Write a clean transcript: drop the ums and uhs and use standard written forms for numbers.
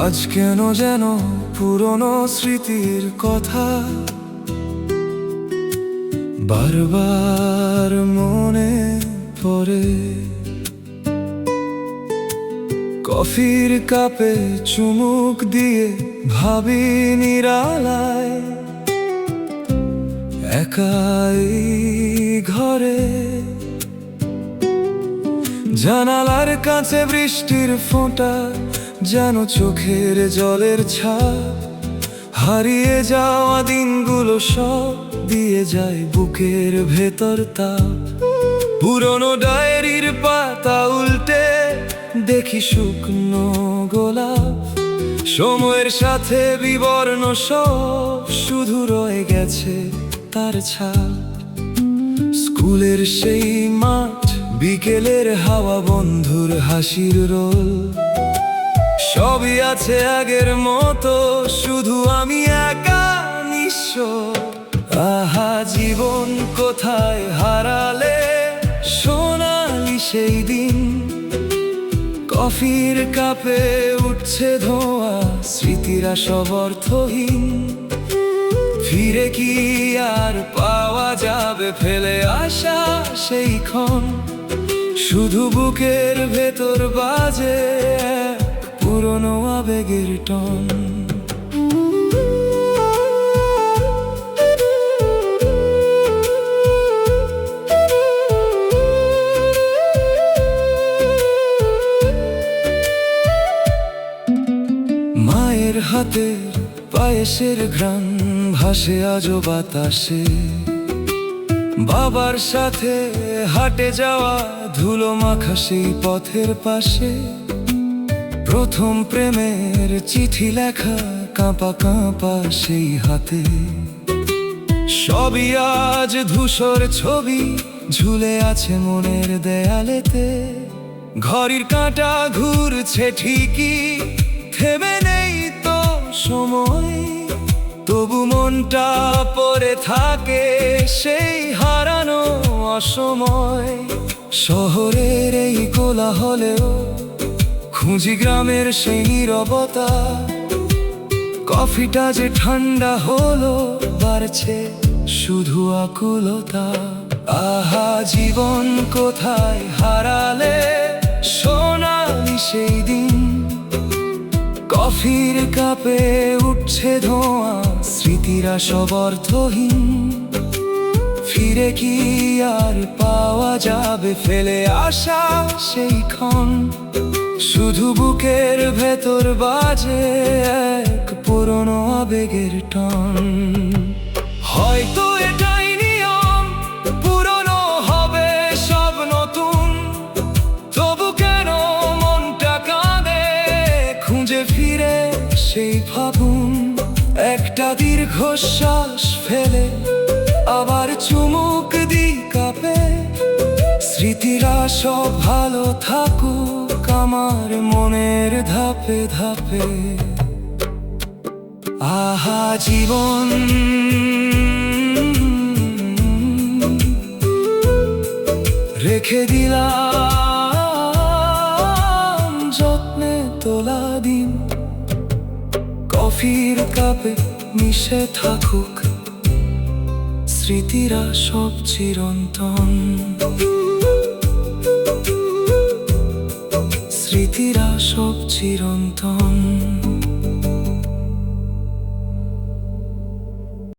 আজ কেন যেন পুরনো স্মৃতির কথা বারবার মনে পড়ে। কফির কাপে চুমুক দিয়ে ভাবি নিরালায় একাই ঘরে। জানালার কাছে বৃষ্টির ফোঁটা যেন চোখের জলের ছাপ। হারিয়ে যাওয়া দিনগুলো সব দিয়ে যায় বুকের ভেতর তাপ। পুরনো ডায়েরির পাতা উল্টে দেখি শুকনো গোলাপ। সময়ের সাথে বিবর্ণ সব, শুধু রয়ে গেছে তার ছাপ। স্কুলের সেই মাঠ, বিকেলের হাওয়া, বন্ধুর হাসির রোল, সবই আছে আগের মতো, শুধু আমি একা নিঃস্ব। আহা জীবন কোথায় হারালে সোনালি সেই দিন। কফির কাপে উঠছে ধোঁয়া, স্মৃতিরা সব অর্থহীন। ফিরে কি আর পাওয়া যাবে ফেলে আসা সেই ক্ষণ? শুধু বুকের ভেতর বাজে এক পুরনো আবেগের টন। মায়ের হাতের পায়েসের ঘ্রাণ ভাসে আজও বাতাসে। বাবার সাথে হাটে যাওয়া ধুলো মাখা সেই পথের পাশে। প্রথম প্রেমের চিঠি লেখা কাঁপা কাঁপা সেই হাতে। সবই আজ ধূসর ছবি ঝুলে আছে মনের দেয়ালেতে। ঘড়ির কাঁটা ঘুরছে ঠিকই, থেমে নেই তো সময়। তবু মনটা পড়ে থাকে সেই হারানো অসময়। শহরের এই কোলাহলেও খুঁজি গ্রামের সেই নীরবতা। কফিটা যে ঠান্ডা হলো, বাড়ছে শুধু আকুলতা। আহা জীবন কোথায় হারালে সোনালি সেই দিন। কফির কাপে উঠছে ধোঁয়া, স্মৃতিরা সব অর্থহীন। ফিরে কি আর পাওয়া যাবে ফেলে আসা সেই ক্ষণ? শুধু বুকের ভেতর বাজে এক পুরনো আবেগের টন। হয়তো এটাই নিয়ম, পুরনো হবে সব নতুন। তবু কেন মনটা কাঁদে খুঁজে ফিরে সেই ফাগুন? একটা দীর্ঘশ্বাস ফেলে আবার চুমুক দি কাপে। স্মৃতিরা সব ভালো থাকুক আমার মনের ধাপে ধাপে। আহা জীবন রেখে দিলাম যত্নে তোলা দিন। কফির কাপে মিশে থাকুক স্মৃতিরা সব চিরন্তন। স্মৃতিরা সব চিরন্তন।